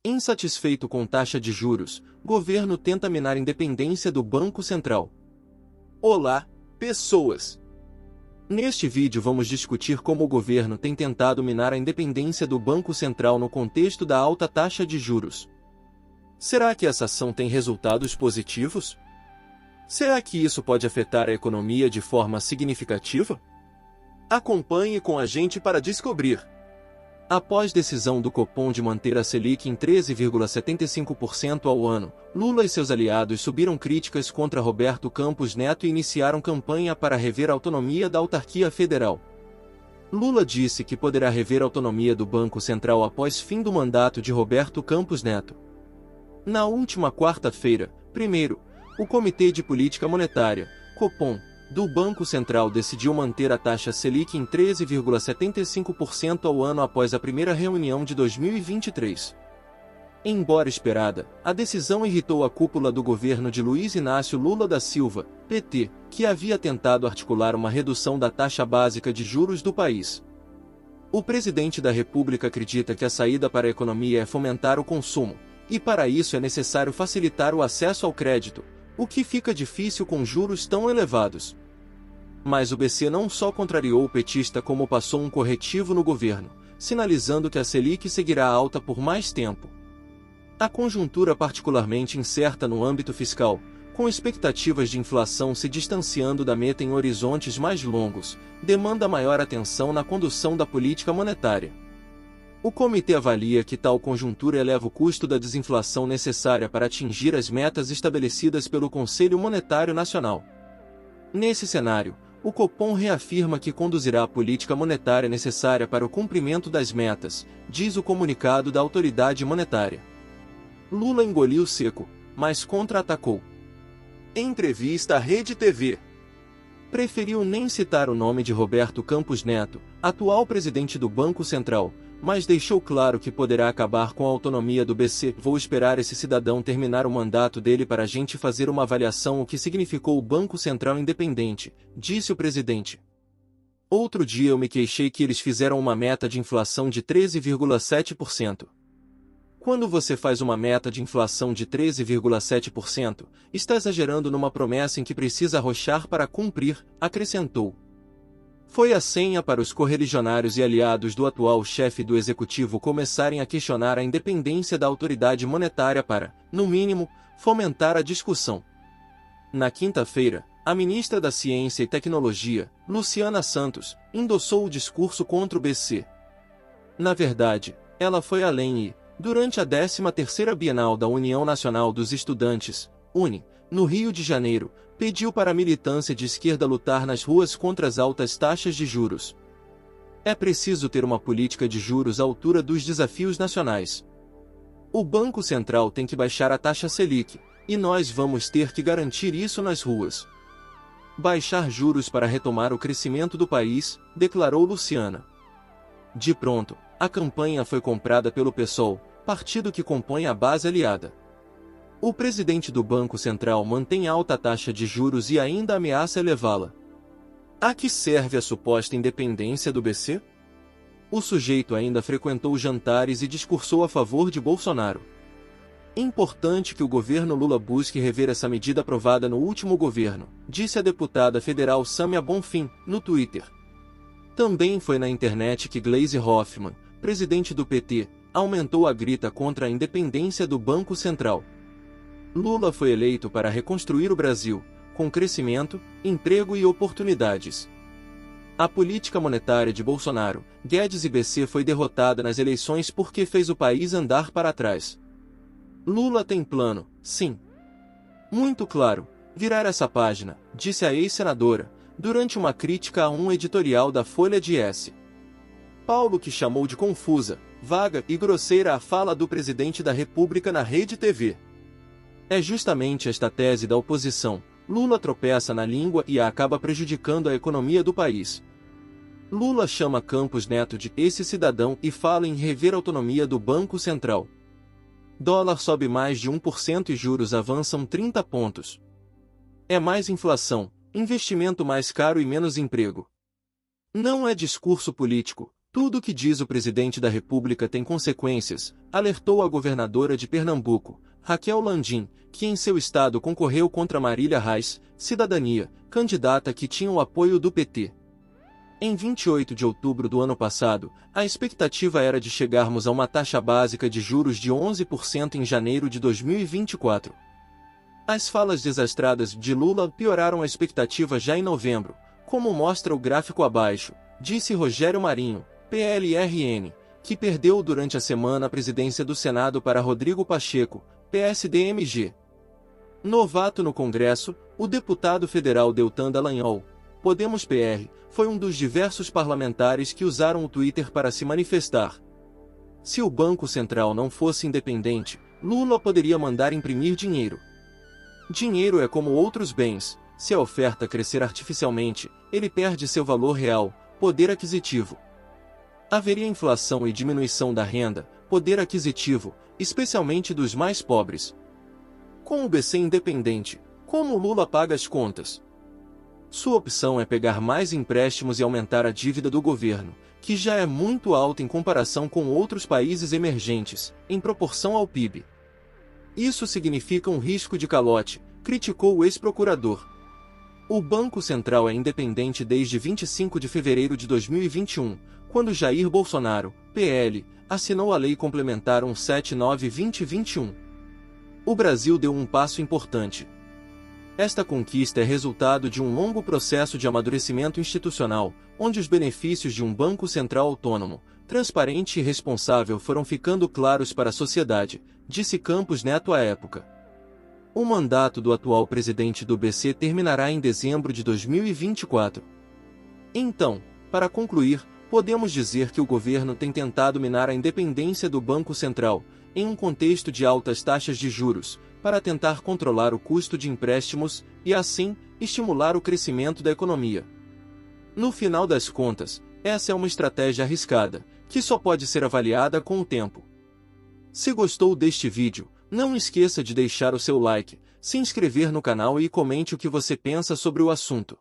Insatisfeito com taxa de juros, governo tenta minar independência do Banco Central. Olá, pessoas! Neste vídeo vamos discutir como o governo tem tentado minar a independência do Banco Central no contexto da alta taxa de juros. Será que essa ação tem resultados positivos? Será que isso pode afetar a economia de forma significativa? Acompanhe com a gente para descobrir. Após decisão do Copom de manter a Selic em 13,75% ao ano, Lula e seus aliados subiram críticas contra Roberto Campos Neto e iniciaram campanha para rever a autonomia da autarquia federal. Lula disse que poderá rever a autonomia do Banco Central após fim do mandato de Roberto Campos Neto. Na última quarta-feira, o Comitê de Política Monetária, Copom, do Banco Central decidiu manter a taxa Selic em 13,75% ao ano após a primeira reunião de 2023. Embora esperada, a decisão irritou a cúpula do governo de Luiz Inácio Lula da Silva, PT, que havia tentado articular uma redução da taxa básica de juros do país. O presidente da República acredita que a saída para a economia é fomentar o consumo, e para isso é necessário facilitar o acesso ao crédito, o que fica difícil com juros tão elevados. Mas o BC não só contrariou o petista como passou um corretivo no governo, sinalizando que a Selic seguirá alta por mais tempo. A conjuntura particularmente incerta no âmbito fiscal, com expectativas de inflação se distanciando da meta em horizontes mais longos, demanda maior atenção na condução da política monetária. O comitê avalia que tal conjuntura eleva o custo da desinflação necessária para atingir as metas estabelecidas pelo Conselho Monetário Nacional. Nesse cenário, o Copom reafirma que conduzirá a política monetária necessária para o cumprimento das metas, diz o comunicado da autoridade monetária. Lula engoliu seco, mas contra-atacou. Em entrevista à Rede TV, preferiu nem citar o nome de Roberto Campos Neto, atual presidente do Banco Central, mas deixou claro que poderá acabar com a autonomia do BC. Vou esperar esse cidadão terminar o mandato dele para a gente fazer uma avaliação o que significou o Banco Central independente, disse o presidente. Outro dia eu me queixei que eles fizeram uma meta de inflação de 13,7%. Quando você faz uma meta de inflação de 13,7%, está exagerando numa promessa em que precisa arrochar para cumprir, acrescentou. Foi a senha para os correligionários e aliados do atual chefe do executivo começarem a questionar a independência da autoridade monetária para, no mínimo, fomentar a discussão. Na quinta-feira, a ministra da Ciência e Tecnologia, Luciana Santos, endossou o discurso contra o BC. Na verdade, ela foi além e, durante a 13ª Bienal da União Nacional dos Estudantes, UNE, no Rio de Janeiro, pediu para a militância de esquerda lutar nas ruas contra as altas taxas de juros. É preciso ter uma política de juros à altura dos desafios nacionais. O Banco Central tem que baixar a taxa Selic, e nós vamos ter que garantir isso nas ruas. Baixar juros para retomar o crescimento do país, declarou Luciana. De pronto, a campanha foi comprada pelo PSOL, partido que compõe a base aliada. O presidente do Banco Central mantém alta taxa de juros e ainda ameaça elevá-la. A que serve a suposta independência do BC? O sujeito ainda frequentou jantares e discursou a favor de Bolsonaro. Importante que o governo Lula busque rever essa medida aprovada no último governo, disse a deputada federal Sâmia Bonfim, no Twitter. Também foi na internet que Gleisi Hoffmann, presidente do PT, aumentou a grita contra a independência do Banco Central. Lula foi eleito para reconstruir o Brasil, com crescimento, emprego e oportunidades. A política monetária de Bolsonaro, Guedes e BC foi derrotada nas eleições porque fez o país andar para trás. Lula tem plano, sim. Muito claro, virar essa página, disse a ex-senadora, durante uma crítica a um editorial da Folha de S. Paulo que chamou de confusa, vaga e grosseira a fala do presidente da República na Rede TV. É justamente esta tese da oposição. Lula tropeça na língua e acaba prejudicando a economia do país. Lula chama Campos Neto de esse cidadão e fala em rever a autonomia do Banco Central. Dólar sobe mais de 1% e juros avançam 30 pontos. É mais inflação, investimento mais caro e menos emprego. Não é discurso político, Tudo o que diz o presidente da República tem consequências, alertou a governadora de Pernambuco, Raquel Landim, que em seu estado concorreu contra Marília Reis, Cidadania, candidata que tinha o apoio do PT. Em 28 de outubro do ano passado, a expectativa era de chegarmos a uma taxa básica de juros de 11% em janeiro de 2024. As falas desastradas de Lula pioraram a expectativa já em novembro, como mostra o gráfico abaixo, disse Rogério Marinho, PLRN, que perdeu durante a semana a presidência do Senado para Rodrigo Pacheco, PSDMG. Novato no Congresso, o deputado federal Deltan Dallagnol, Podemos PR, foi um dos diversos parlamentares que usaram o Twitter para se manifestar. Se o Banco Central não fosse independente, Lula poderia mandar imprimir dinheiro. Dinheiro é como outros bens, se a oferta crescer artificialmente, ele perde seu valor real, poder aquisitivo. Haveria inflação e diminuição da renda, poder aquisitivo, especialmente dos mais pobres. Com o BC independente, como Lula paga as contas? Sua opção é pegar mais empréstimos e aumentar a dívida do governo, que já é muito alta em comparação com outros países emergentes, em proporção ao PIB. Isso significa um risco de calote, criticou o ex-procurador. O Banco Central é independente desde 25 de fevereiro de 2021, quando Jair Bolsonaro, PL, assinou a Lei Complementar 179/2021. O Brasil deu um passo importante. Esta conquista é resultado de um longo processo de amadurecimento institucional, onde os benefícios de um Banco Central autônomo, transparente e responsável foram ficando claros para a sociedade, disse Campos Neto à época. O mandato do atual presidente do BC terminará em dezembro de 2024. Então, para concluir, podemos dizer que o governo tem tentado minar a independência do Banco Central, em um contexto de altas taxas de juros, para tentar controlar o custo de empréstimos e, assim, estimular o crescimento da economia. No final das contas, essa é uma estratégia arriscada, que só pode ser avaliada com o tempo. Se gostou deste vídeo, não esqueça de deixar o seu like, se inscrever no canal e comente o que você pensa sobre o assunto.